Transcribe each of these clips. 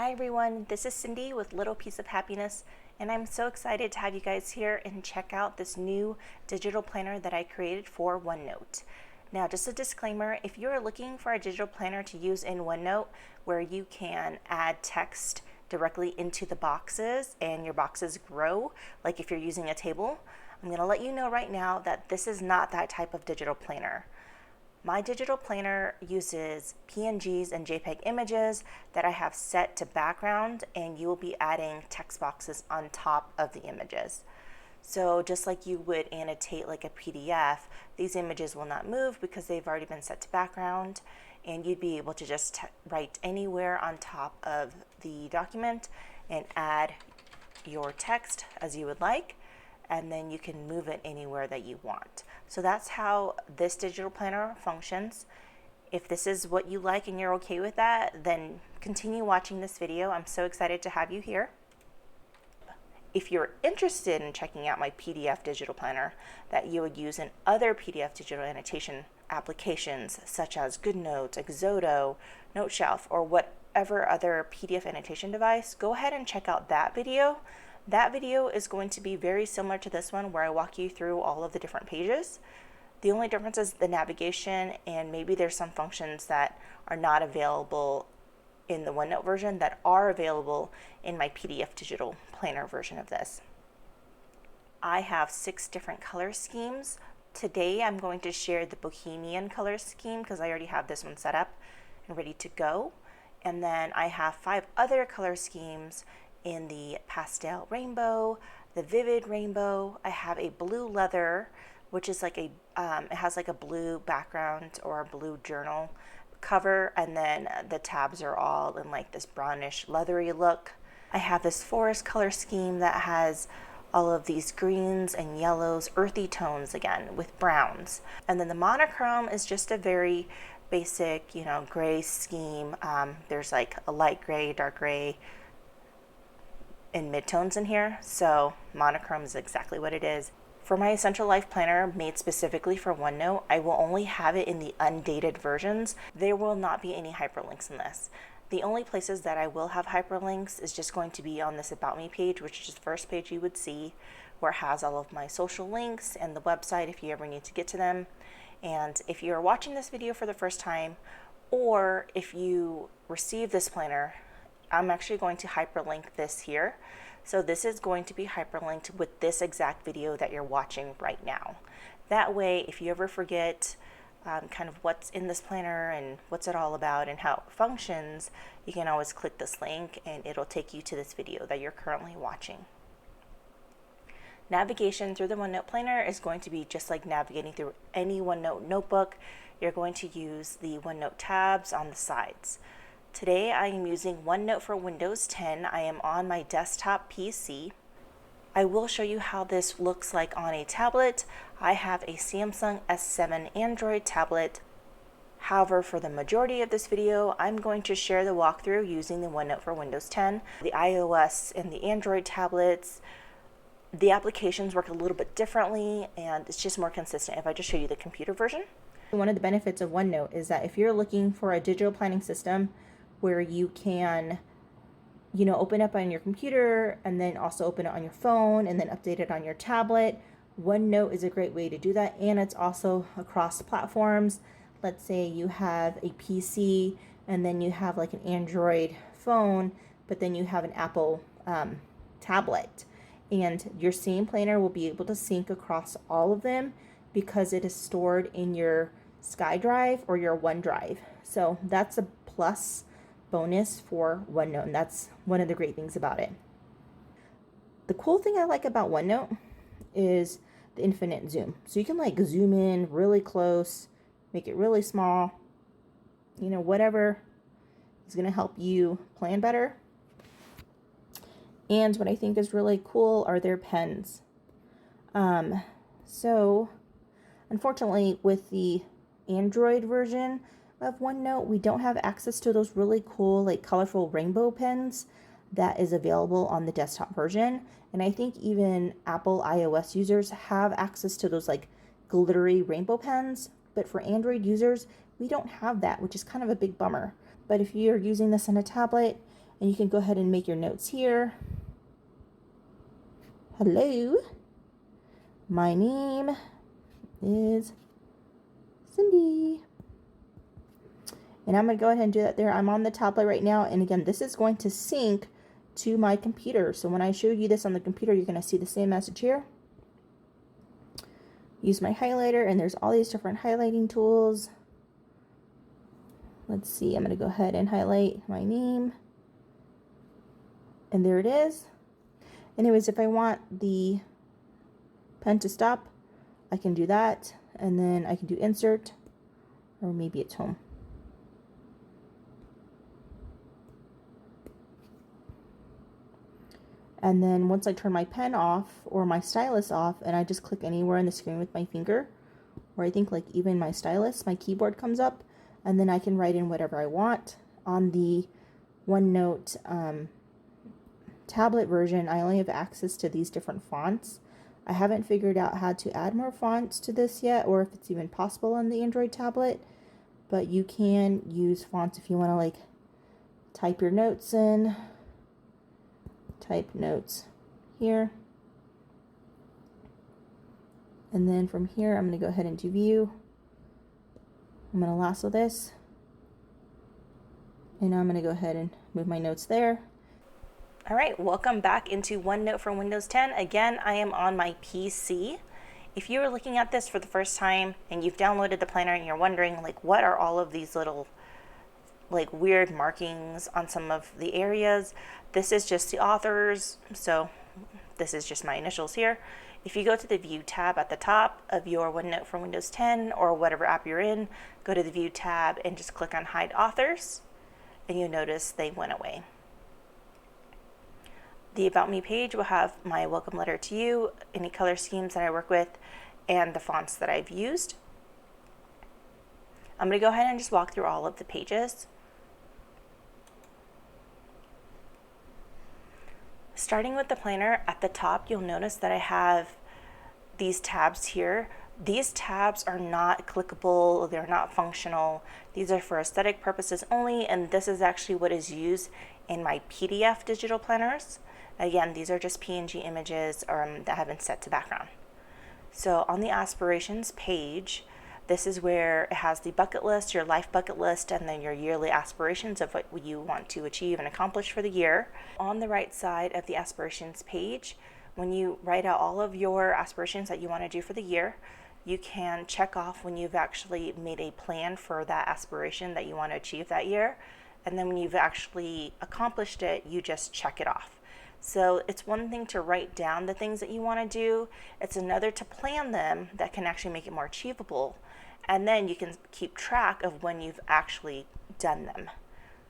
Hi everyone, this is Cindy with Little Piece of Happiness, and I'm so excited to have you guys here and check out this new digital planner that I created for OneNote. Now, just a disclaimer, if you're looking for a digital planner to use in OneNote where you can add text directly into the boxes and your boxes grow, like if you're using a table, I'm going to let you know right now that this is not that type of digital planner. My digital planner uses PNGs and JPEG images that I have set to background, and you will be adding text boxes on top of the images. So just like you would annotate like a PDF, these images will not move because they've already been set to background, and you'd be able to just write anywhere on top of the document and add your text as you would like, and then you can move it anywhere that you want. So that's how this digital planner functions. If this is what you like and you're okay with that, then continue watching this video. I'm so excited to have you here. If you're interested in checking out my PDF digital planner that you would use in other PDF digital annotation applications such as GoodNotes, Exodo, NoteShelf, or whatever other PDF annotation device, go ahead and check out that video. That video is going to be very similar to this one, where I walk you through all of the different pages. The only difference is the navigation, and maybe there's some functions that are not available in the OneNote version that are available in my PDF digital planner version of this. I have 6 different color schemes. Today I'm going to share the Bohemian color scheme because I already have this one set up and ready to go. And then I have 5 other color schemes in the pastel rainbow, the vivid rainbow. I have a blue leather, which is like a, it has like a blue background or a blue journal cover, and then the tabs are all in like this brownish leathery look. I have this forest color scheme that has all of these greens and yellows, earthy tones again with browns. And then the monochrome is just a very basic, gray scheme. There's like a light gray, dark gray, in midtones in here, so monochrome is exactly what it is. For my Essential Life Planner made specifically for OneNote, I will only have it in the undated versions. There will not be any hyperlinks in this. The only places that I will have hyperlinks is just going to be on this About Me page, which is the first page you would see, where it has all of my social links and the website if you ever need to get to them. And if you're watching this video for the first time, or if you receive this planner, I'm actually going to hyperlink this here. So this is going to be hyperlinked with this exact video that you're watching right now. That way, if you ever forget kind of what's in this planner and what's it all about and how it functions, you can always click this link and it'll take you to this video that you're currently watching. Navigation through the OneNote planner is going to be just like navigating through any OneNote notebook. You're going to use the OneNote tabs on the sides. Today I am using OneNote for Windows 10. I am on my desktop PC. I will show you how this looks like on a tablet. I have a Samsung S7 Android tablet. However, for the majority of this video, I'm going to share the walkthrough using the OneNote for Windows 10. The iOS and the Android tablets, the applications work a little bit differently, and it's just more consistent if I just show you the computer version. One of the benefits of OneNote is that if you're looking for a digital planning system where you can, open up on your computer and then also open it on your phone and then update it on your tablet, OneNote is a great way to do that. And it's also across platforms. Let's say you have a PC and then you have like an Android phone, but then you have an Apple tablet. And your same planner will be able to sync across all of them because it is stored in your SkyDrive or your OneDrive. So that's a plus bonus for OneNote, and that's one of the great things about it. The cool thing I like about OneNote is the infinite zoom. So you can like zoom in really close, make it really small, whatever is going to help you plan better. And what I think is really cool are their pens. So unfortunately with the Android version of OneNote, we don't have access to those really cool, like colorful rainbow pens that is available on the desktop version. And I think even Apple iOS users have access to those like glittery rainbow pens, but for Android users, we don't have that, which is kind of a big bummer. But if you're using this on a tablet and you can go ahead and make your notes here. Hello, my name is Cindy. And I'm going to go ahead and do that there. I'm on the tablet right now. And again, this is going to sync to my computer. So when I show you this on the computer, you're going to see the same message here. Use my highlighter, and there's all these different highlighting tools. Let's see, I'm going to go ahead and highlight my name. And there it is. Anyways, if I want the pen to stop, I can do that. And then I can do insert, or maybe it's home. And then once I turn my pen off or my stylus off, and I just click anywhere on the screen with my finger, or I think like even my stylus, my keyboard comes up, and then I can write in whatever I want. On the OneNote tablet version, I only have access to these different fonts. I haven't figured out how to add more fonts to this yet, or if it's even possible on the Android tablet, but you can use fonts if you want to like type your notes in. Type notes here, and then from here I'm going to go ahead and do view. I'm going to lasso this, and I'm going to go ahead and move my notes there. All right, welcome back into OneNote for Windows 10. Again, I am on my PC. If you are looking at this for the first time and you've downloaded the planner and you're wondering like what are all of these little like weird markings on some of the areas, this is just the authors, so this is just my initials here. If you go to the View tab at the top of your OneNote for Windows 10 or whatever app you're in, go to the View tab and just click on Hide Authors, and you'll notice they went away. The About Me page will have my welcome letter to you, any color schemes that I work with, and the fonts that I've used. I'm going to go ahead and just walk through all of the pages. Starting with the planner, at the top you'll notice that I have these tabs here. These tabs are not clickable, they're not functional. These are for aesthetic purposes only, and this is actually what is used in my PDF digital planners. Again, these are just PNG images that have been set to background. So on the Aspirations page, this is where it has the bucket list, your life bucket list, and then your yearly aspirations of what you want to achieve and accomplish for the year. On the right side of the Aspirations page, when you write out all of your aspirations that you want to do for the year, you can check off when you've actually made a plan for that aspiration that you want to achieve that year. And then when you've actually accomplished it, you just check it off. So it's one thing to write down the things that you want to do. It's another to plan them that can actually make it more achievable. And then you can keep track of when you've actually done them.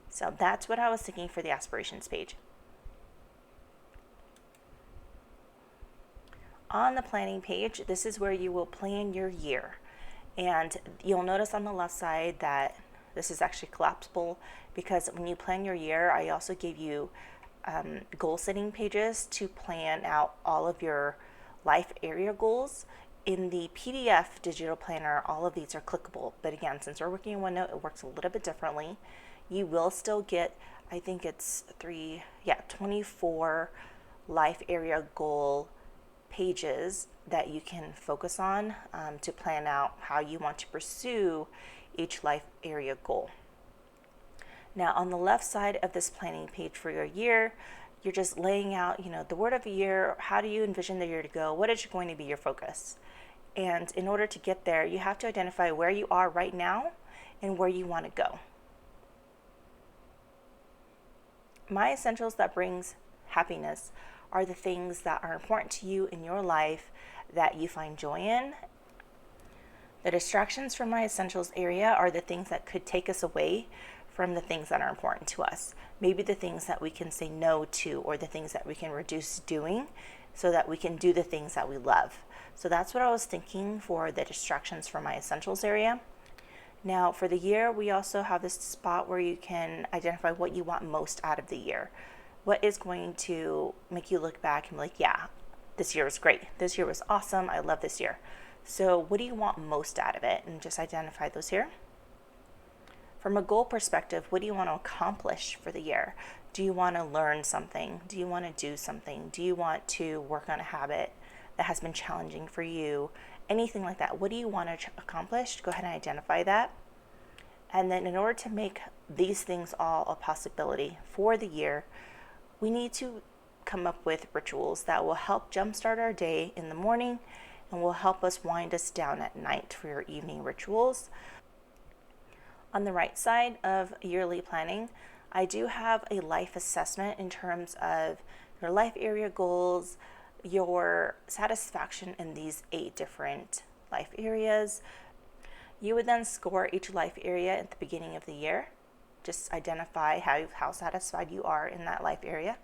So that's what I was thinking for the Aspirations page. On the planning page, this is where you will plan your year. And you'll notice on the left side that this is actually collapsible, because when you plan your year, I also gave you goal setting pages to plan out all of your life area goals. In the PDF digital planner, all of these are clickable, but again, since we're working in OneNote, it works a little bit differently. You will still get, I think it's 24 life area goal pages that you can focus on to plan out how you want to pursue each life area goal. Now on the left side of this planning page for your year, you're just laying out, the word of the year. How do you envision the year to go? What is going to be your focus? And in order to get there, you have to identify where you are right now and where you want to go. My essentials that brings happiness are the things that are important to you in your life that you find joy in. The distractions from my essentials area are the things that could take us away from the things that are important to us. Maybe the things that we can say no to, or the things that we can reduce doing so that we can do the things that we love. So that's what I was thinking for the distractions from my essentials area. Now for the year, we also have this spot where you can identify what you want most out of the year. What is going to make you look back and be like, yeah, this year was great. This year was awesome. I love this year. So what do you want most out of it? And just identify those here. From a goal perspective, what do you want to accomplish for the year? Do you want to learn something? Do you want to do something? Do you want to work on a habit that has been challenging for you? Anything like that. What do you want to accomplish? Go ahead and identify that. And then in order to make these things all a possibility for the year, we need to come up with rituals that will help jumpstart our day in the morning and will help us wind us down at night for your evening rituals. On the right side of yearly planning, I do have a life assessment in terms of your life area goals, your satisfaction in these 8 different life areas. You would then score each life area at the beginning of the year. Just identify how satisfied you are in that life area.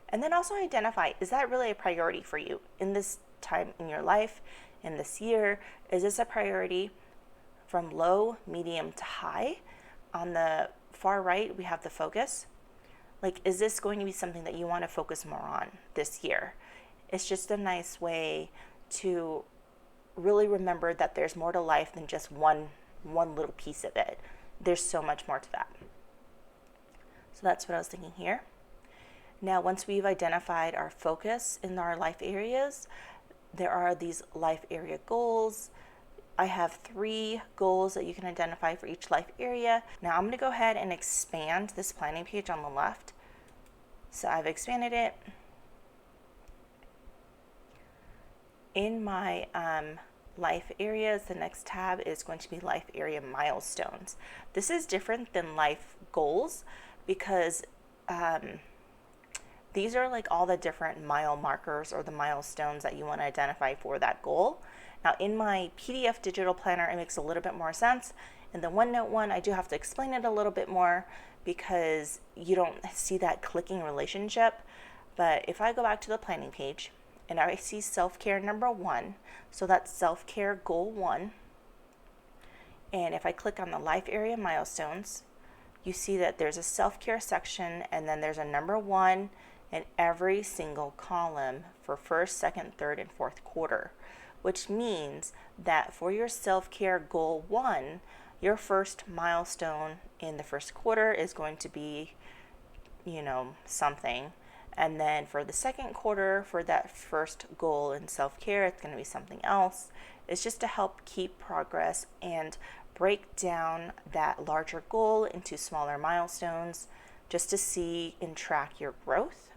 And then also identify, is that really a priority for you in this time in your life, in this year? Is this a priority from low, medium to high? On the far right, we have the focus. Like, is this going to be something that you want to focus more on this year? It's just a nice way to really remember that there's more to life than just one little piece of it. There's so much more to that. So that's what I was thinking here. Now, once we've identified our focus in our life areas, there are these life area goals. I have 3 goals that you can identify for each life area. Now I'm going to go ahead and expand this planning page on the left. So I've expanded it. In my life areas, the next tab is going to be life area milestones. This is different than life goals because these are like all the different mile markers or the milestones that you want to identify for that goal. Now in my PDF digital planner, it makes a little bit more sense. In the OneNote one, I do have to explain it a little bit more because you don't see that clicking relationship. But if I go back to the planning page and I see self-care number 1, so that's self-care goal 1. And if I click on the life area milestones, you see that there's a self-care section and then there's a number 1 in every single column for first, second, third, and fourth quarter, which means that for your self-care goal 1, your first milestone in the first quarter is going to be, something. And then for the second quarter, for that first goal in self-care, it's going to be something else. It's just to help keep progress and break down that larger goal into smaller milestones just to see and track your growth.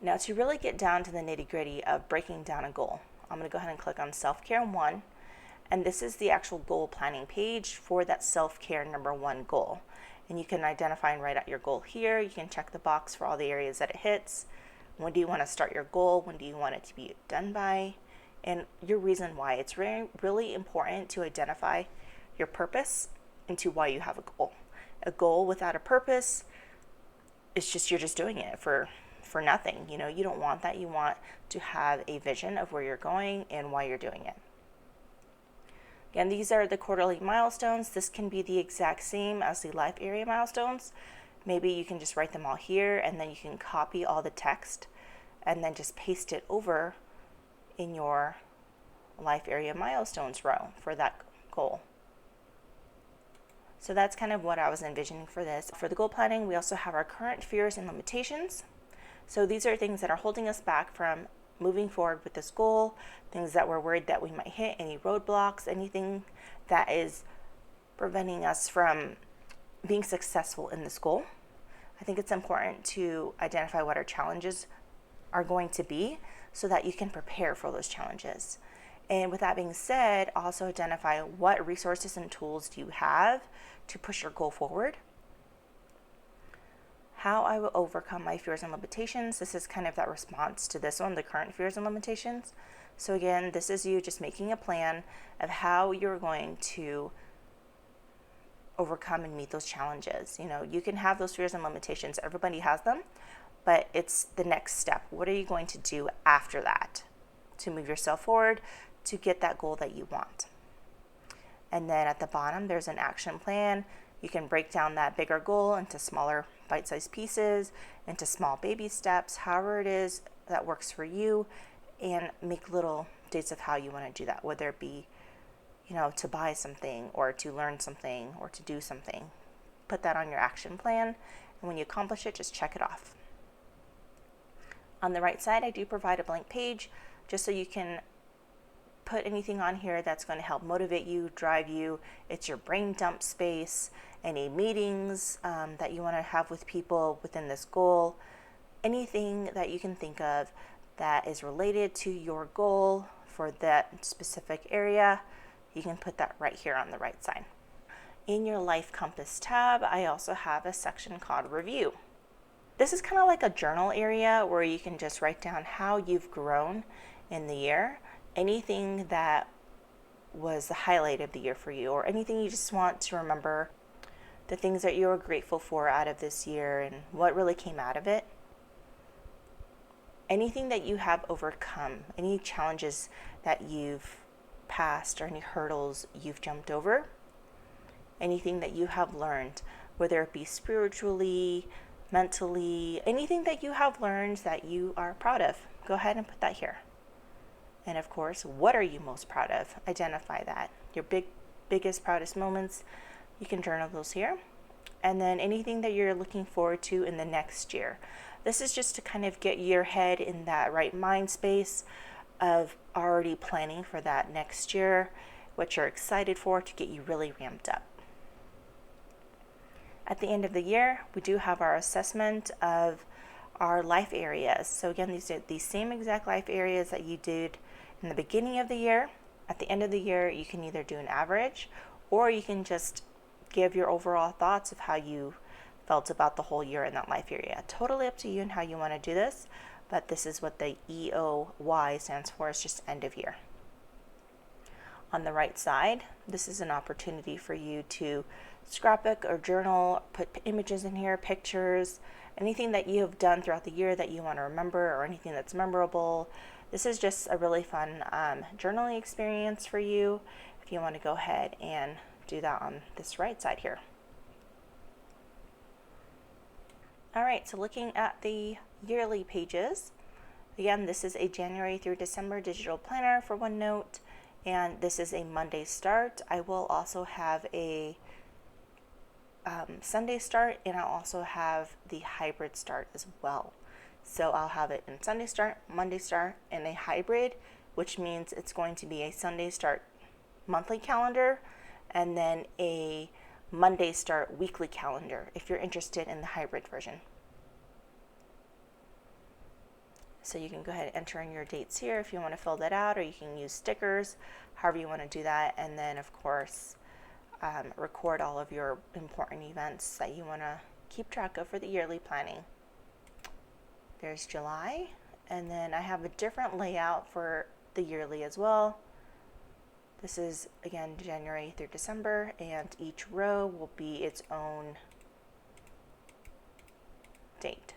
Now to really get down to the nitty-gritty of breaking down a goal, I'm going to go ahead and click on Self-Care 1, and this is the actual goal planning page for that self-care number 1 goal. And you can identify and write out your goal here. You can check the box for all the areas that it hits. When do you want to start your goal? When do you want it to be done by? And your reason why. It's really important to identify your purpose into why you have a goal. A goal without a purpose is just, you're just doing it for nothing. You don't want that. You want to have a vision of where you're going and why you're doing it. Again, these are the quarterly milestones. This can be the exact same as the life area milestones. Maybe you can just write them all here and then you can copy all the text and then just paste it over in your life area milestones row for that goal. So that's kind of what I was envisioning for this. For the goal planning, we also have our current fears and limitations. So these are things that are holding us back from moving forward with this goal, things that we're worried that we might hit, any roadblocks, anything that is preventing us from being successful in this goal. I think it's important to identify what our challenges are going to be so that you can prepare for those challenges. And with that being said, also identify what resources and tools do you have to push your goal forward. How I will overcome my fears and limitations. This is kind of that response to this one, the current fears and limitations. So again, this is you just making a plan of how you're going to overcome and meet those challenges. You can have those fears and limitations. Everybody has them, but it's the next step. What are you going to do after that to move yourself forward to get that goal that you want? And then at the bottom, there's an action plan. You can break down that bigger goal into smaller bite-sized pieces, into small baby steps, however it is that works for you, and make little dates of how you want to do that, whether it be, to buy something or to learn something or to do something. Put that on your action plan and when you accomplish it, just check it off. On the right side, I do provide a blank page just so you can put anything on here that's going to help motivate you, drive you. It's your brain dump space, any meetings that you want to have with people within this goal, anything that you can think of that is related to your goal for that specific area, you can put that right here on the right side. In your Life Compass tab, I also have a section called Review. This is kind of like a journal area where you can just write down how you've grown in the year, anything that was the highlight of the year for you, or anything you just want to remember, the things that you were grateful for out of this year and what really came out of it. Anything that you have overcome, any challenges that you've passed or any hurdles you've jumped over, anything that you have learned, whether it be spiritually, mentally, anything that you have learned that you are proud of, go ahead and put that here. And of course, what are you most proud of? Identify that. Your biggest, proudest moments, you can journal those here. And then anything that you're looking forward to in the next year. This is just to kind of get your head in that right mind space of already planning for that next year, what you're excited for, to get you really ramped up. At the end of the year, we do have our assessment of our life areas. So again, these are the same exact life areas that you did in the beginning of the year. At the end of the year, you can either do an average, or you can just give your overall thoughts of how you felt about the whole year in that life area. Totally up to you and how you want to do this, but this is what the EOY stands for. It's just end of year. On the right side, this is an opportunity for you to scrapbook or journal, put images in here, pictures, anything that you have done throughout the year that you want to remember, or anything that's memorable. This is just a really fun journaling experience for you if you want to go ahead and do that on this right side here. All right, so looking at the yearly pages, again, this is a January through December digital planner for OneNote, and this is a Monday start. I will also have a Sunday start, and I'll also have the hybrid start as well. So I'll have it in Sunday start, Monday start, and a hybrid, which means it's going to be a Sunday start monthly calendar, and then a Monday start weekly calendar if you're interested in the hybrid version. So you can go ahead and enter in your dates here if you want to fill that out, or you can use stickers, however you want to do that. And then of course, record all of your important events that you want to keep track of for the yearly planning. There's July, and then I have a different layout for the yearly as well. This is, again, January through December, and each row will be its own date.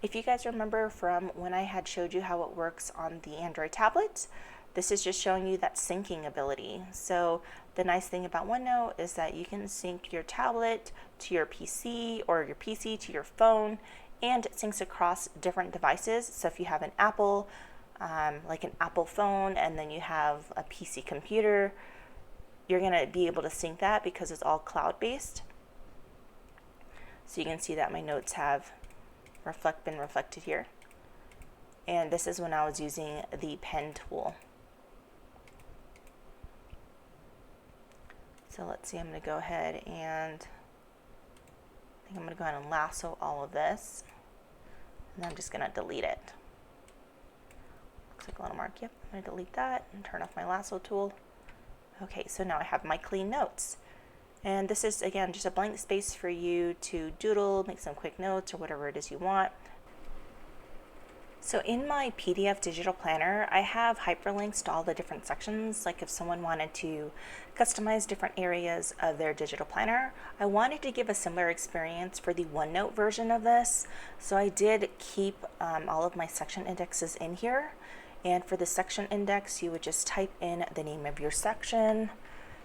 If you guys remember from when I had showed you how it works on the Android tablets, this is just showing you that syncing ability. So the nice thing about OneNote is that you can sync your tablet to your PC, or your PC to your phone, and it syncs across different devices. So if you have an Apple, like an Apple phone, and then you have a PC computer, you're gonna be able to sync that because it's all cloud-based. So you can see that my notes have been reflected here. And this is when I was using the pen tool. So let's see, I'm gonna go ahead and I'm going to go ahead and lasso all of this, and I'm just going to delete it. Looks like a little mark. Yep, I'm going to delete that and turn off my lasso tool. Okay, so now I have my clean notes. And this is, again, just a blank space for you to doodle, make some quick notes, or whatever it is you want. So in my PDF digital planner, I have hyperlinks to all the different sections. Like if someone wanted to customize different areas of their digital planner, I wanted to give a similar experience for the OneNote version of this. So I did keep all of my section indexes in here. And for the section index, you would just type in the name of your section.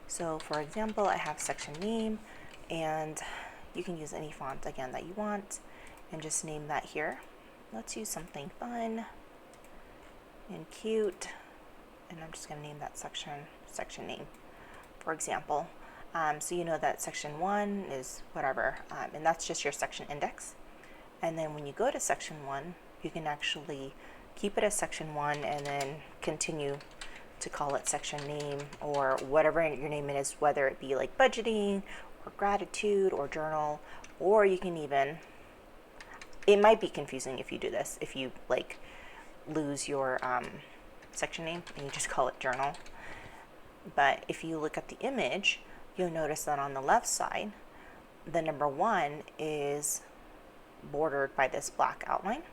So for example, I have section name, and you can use any font again that you want and just name that here. Let's use something fun and cute, and I'm just going to name that section name, for example. So you know that section 1 is whatever, and that's just your section index. And then when you go to section 1, you can actually keep it as section 1 and then continue to call it section name or whatever your name is, whether it be like budgeting or gratitude or journal, or you can even, it might be confusing if you do this, if you like lose your section name and you just call it journal. But if you look at the image, you'll notice that on the left side, the number 1 is bordered by this black outline.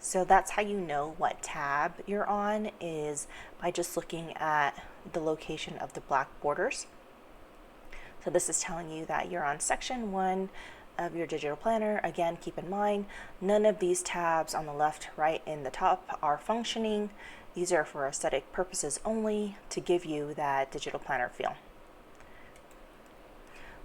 So that's how you know what tab you're on, is by just looking at the location of the black borders. So this is telling you that you're on section 1 of your digital planner. Again, keep in mind, none of these tabs on the left, right, and the top are functioning. These are for aesthetic purposes only, to give you that digital planner feel.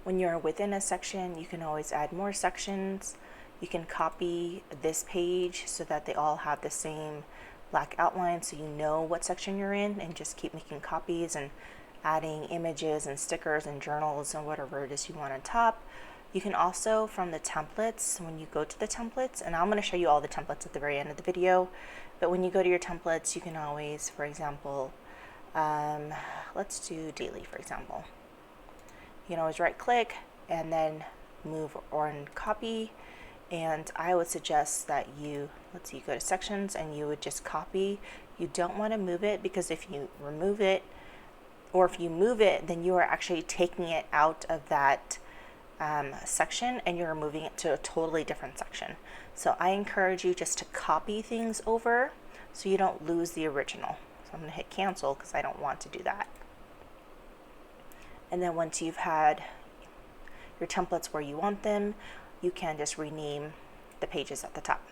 When you're within a section, you can always add more sections. You can copy this page so that they all have the same black outline, so you know what section you're in, and just keep making copies and adding images and stickers and journals and whatever it is you want on top. You can also, from the templates, when you go to the templates, and I'm going to show you all the templates at the very end of the video, but when you go to your templates, you can always, for example, let's do daily, for example. You can always right click and then move or copy. And I would suggest that you, let's see, you go to sections and you would just copy. You don't want to move it, because if you remove it, or if you move it, then you are actually taking it out of that section and you're moving it to a totally different section. So I encourage you just to copy things over so you don't lose the original. So I'm going to hit cancel because I don't want to do that. And then once you've had your templates where you want them, you can just rename the pages at the top.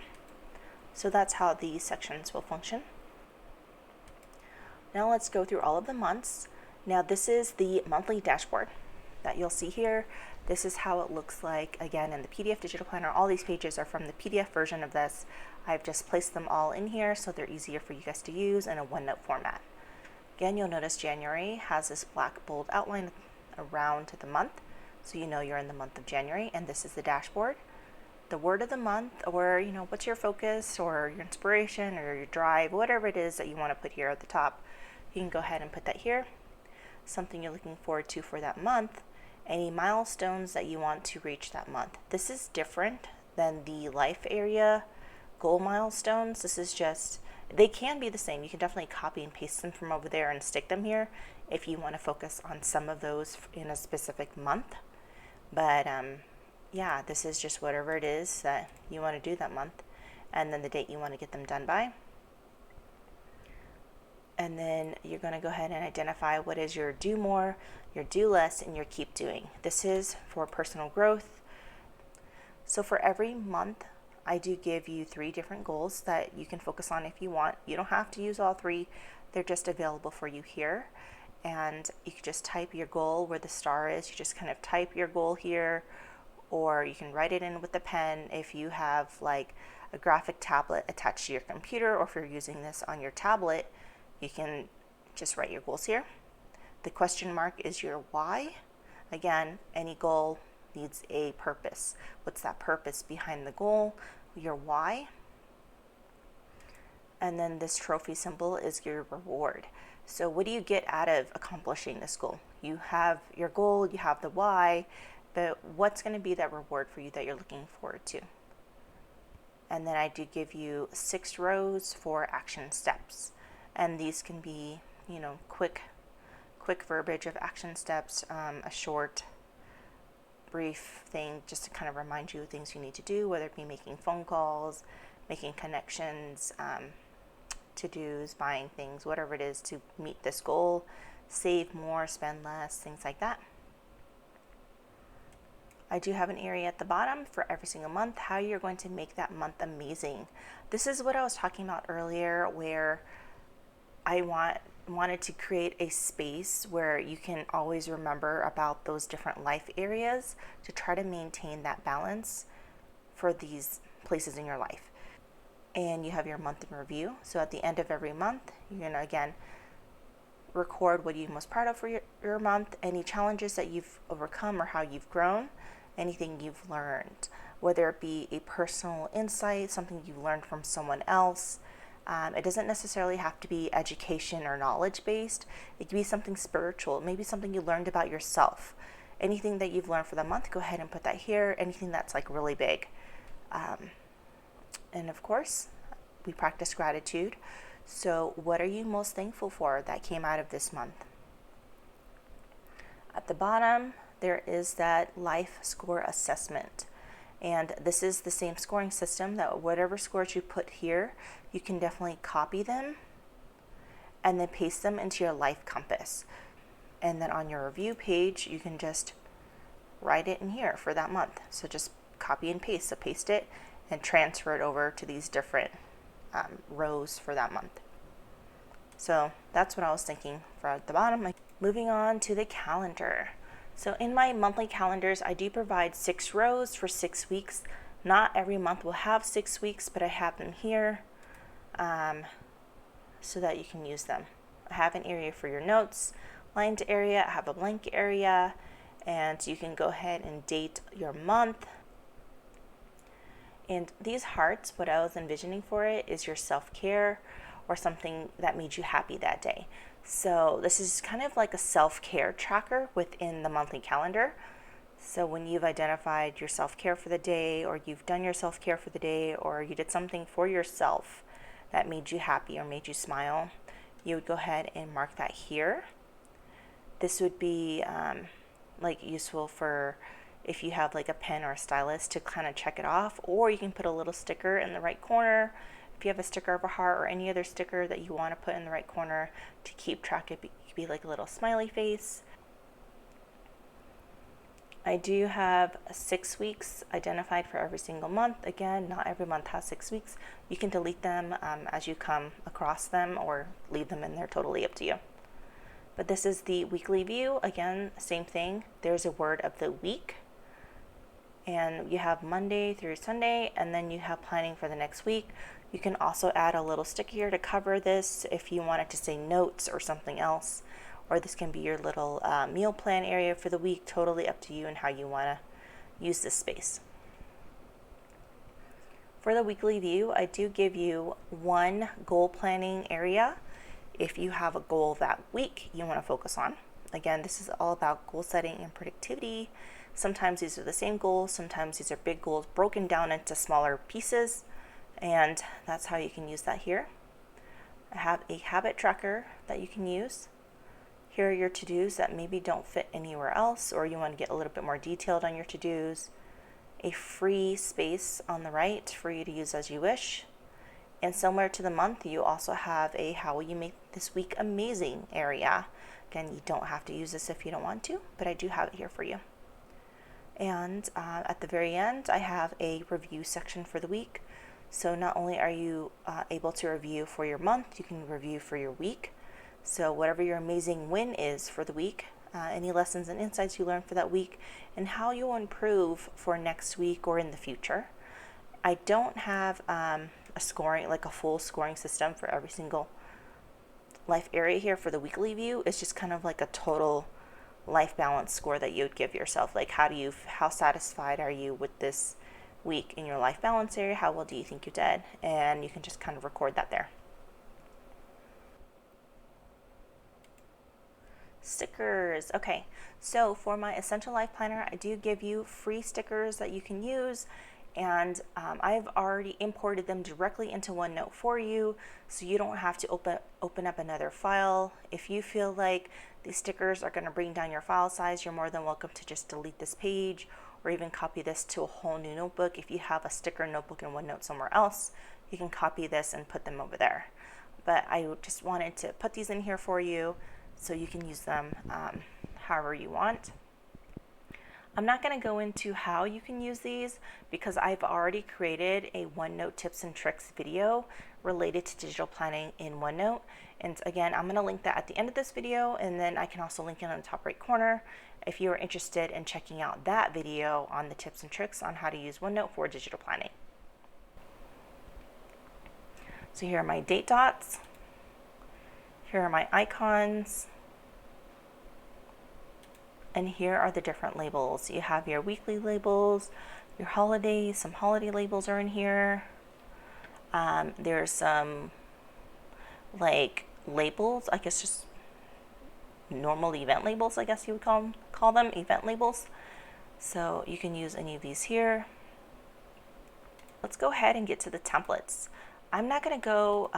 So that's how these sections will function. Now let's go through all of the months. Now this is the monthly dashboard that you'll see here. This is how it looks like, again, in the PDF digital planner. All these pages are from the PDF version of this. I've just placed them all in here so they're easier for you guys to use in a OneNote format. Again, you'll notice January has this black bold outline around the month, so you know you're in the month of January, and this is the dashboard. The word of the month, or what's your focus or your inspiration or your drive, whatever it is that you want to put here at the top, you can go ahead and put that here. Something you're looking forward to for that month, any milestones that you want to reach that month. This is different than the life area goal milestones. This is just, they can be the same. You can definitely copy and paste them from over there and stick them here if you want to focus on some of those in a specific month. But yeah, this is just whatever it is that you want to do that month, and then the date you want to get them done by. And then you're going to go ahead and identify what is your do more, your do less, and your keep doing. This is for personal growth. So for every month, I do give you 3 different goals that you can focus on if you want. You don't have to use all 3. They're just available for you here. And you can just type your goal where the star is. You just kind of type your goal here, or you can write it in with a pen if you have like a graphic tablet attached to your computer, or if you're using this on your tablet, you can just write your goals here. The question mark is your why. Again, any goal needs a purpose. What's that purpose behind the goal? Your why. And then this trophy symbol is your reward. So what do you get out of accomplishing this goal? You have your goal, you have the why, but what's going to be that reward for you that you're looking forward to? And then I do give you 6 rows for action steps. And these can be, quick verbiage of action steps, a short, brief thing just to kind of remind you of things you need to do, whether it be making phone calls, making connections, to-dos, buying things, whatever it is to meet this goal, save more, spend less, things like that. I do have an area at the bottom for every single month, how you're going to make that month amazing. This is what I was talking about earlier, where I wanted to create a space where you can always remember about those different life areas to try to maintain that balance for these places in your life. And you have your month in review. So at the end of every month, you're going to, again, record what you're most proud of for your month, any challenges that you've overcome or how you've grown, anything you've learned, whether it be a personal insight, something you learned from someone else. It doesn't necessarily have to be education or knowledge based. It could be something spiritual, maybe something you learned about yourself. Anything that you've learned for the month, go ahead and put that here. Anything that's like really big. And of course, we practice gratitude. So what are you most thankful for that came out of this month? At the bottom, there is that life score assessment. And this is the same scoring system that whatever scores you put here, you can definitely copy them and then paste them into your life compass. And then on your review page, you can just write it in here for that month. So just copy and paste. So paste it and transfer it over to these different rows for that month. So that's what I was thinking for at the bottom. Moving on to the calendar. So in my monthly calendars, I do provide 6 rows for 6 weeks. Not every month will have 6 weeks, but I have them here so that you can use them. I have an area for your notes, lined area, I have a blank area, and you can go ahead and date your month. And these hearts, what I was envisioning for it is your self-care or something that made you happy that day. So this is kind of like a self-care tracker within the monthly calendar. So when you've identified your self-care for the day, or you've done your self-care for the day, or you did something for yourself that made you happy or made you smile, you would go ahead and mark that here. This would be like useful for if you have like a pen or a stylus to kind of check it off, or you can put a little sticker in the right corner. If you have a sticker of a heart or any other sticker that you want to put in the right corner to keep track, it could be like a little smiley face. I do have 6 weeks identified for every single month. Again, not every month has 6 weeks. You can delete them as you come across them or leave them in there, totally up to you. But this is the weekly view. Again, same thing. There's a word of the week. And you have Monday through Sunday, and then you have planning for the next week. You can also add a little sticker here to cover this if you wanted to say notes or something else. Or this can be your little meal plan area for the week, totally up to you and how you want to use this space. For the weekly view, I do give you one goal planning area if you have a goal that week you want to focus on. Again, this is all about goal setting and productivity. Sometimes these are the same goals, sometimes these are big goals broken down into smaller pieces, and that's how you can use that here. I have a habit tracker that you can use. Here are your to-dos that maybe don't fit anywhere else, or you want to get a little bit more detailed on your to-dos. A free space on the right for you to use as you wish. And similar to the month, you also have a how will you make this week amazing area. Again, you don't have to use this if you don't want to, but I do have it here for you. And at the very end, I have a review section for the week. So not only are you able to review for your month, you can review for your week. So whatever your amazing win is for the week, any lessons and insights you learned for that week, and how you'll improve for next week or in the future. I don't have a scoring, like a full scoring system for every single life area here for the weekly view. It's just kind of like a total life balance score that you would give yourself. Like how satisfied are you with this week in your life balance area? How well do you think you did? And you can just kind of record that there. Stickers. Okay, so for my Essential Life Planner, I do give you free stickers that you can use, and I've already imported them directly into OneNote for you, so you don't have to open up another file. If you feel like these stickers are going to bring down your file size, you're more than welcome to just delete this page or even copy this to a whole new notebook. If you have a sticker notebook in OneNote somewhere else, you can copy this and put them over there. But I just wanted to put these in here for you so you can use them however you want. I'm not going to go into how you can use these because I've already created a OneNote tips and tricks video related to digital planning in OneNote. And again, I'm going to link that at the end of this video, and then I can also link it on the top right corner if you are interested in checking out that video on the tips and tricks on how to use OneNote for digital planning. So here are my date dots. Here are my icons. And here are the different labels. You have your weekly labels, your holidays, some holiday labels are in here. There's some like labels, I guess just normal event labels, I guess you would call them event labels. So you can use any of these here. Let's go ahead and get to the templates. I'm not going to go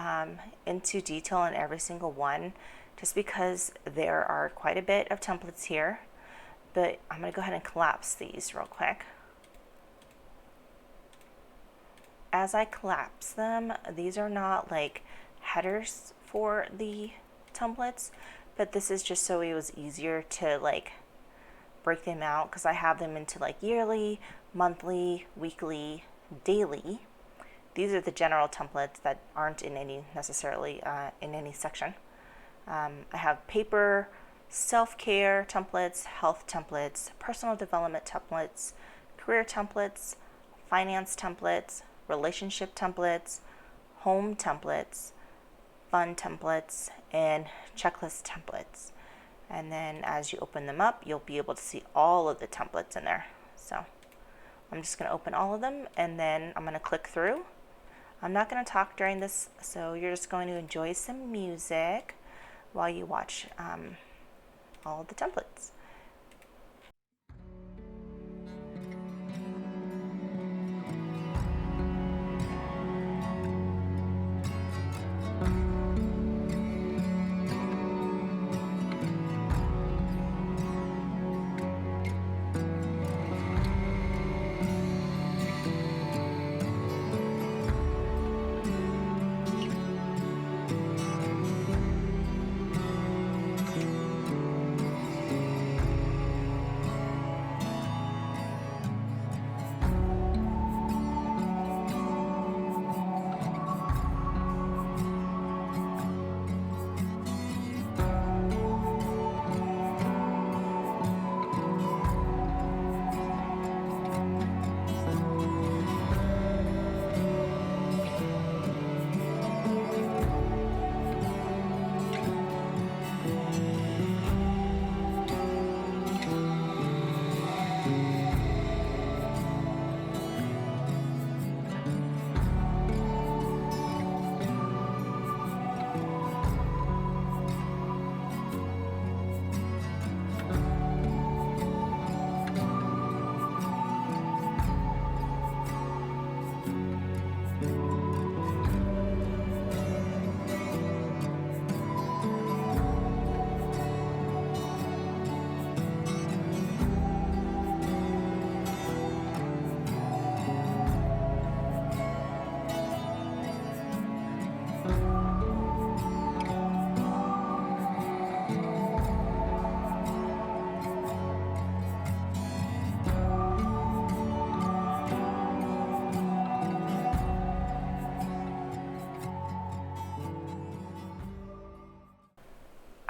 into detail on every single one just because there are quite a bit of templates here, but I'm going to go ahead and collapse these real quick. As I collapse them, these are not like headers for the templates, but this is just so it was easier to like break them out because I have them into like yearly, monthly, weekly, daily. These are the general templates that aren't in any necessarily in any section. I have paper, self-care templates, health templates, personal development templates, career templates, finance templates, relationship templates, home templates, fun templates, and checklist templates. And then as you open them up, you'll be able to see all of the templates in there. So I'm just going to open all of them and then I'm going to click through. I'm not going to talk during this, so you're just going to enjoy some music while you watch all of the templates.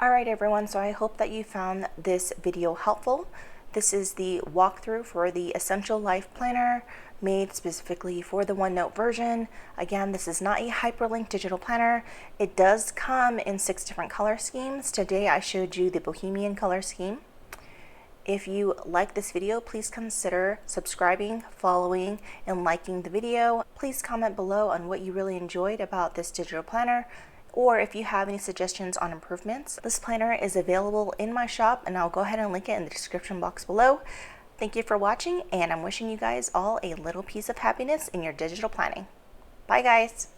Alright everyone, so I hope that you found this video helpful. This is the walkthrough for the Essential Life Planner made specifically for the OneNote version. Again, this is not a hyperlinked digital planner. It does come in 6 different color schemes. Today I showed you the Bohemian color scheme. If you like this video, please consider subscribing, following, and liking the video. Please comment below on what you really enjoyed about this digital planner, or if you have any suggestions on improvements. This planner is available in my shop and I'll go ahead and link it in the description box below. Thank you for watching and I'm wishing you guys all a little piece of happiness in your digital planning. Bye guys!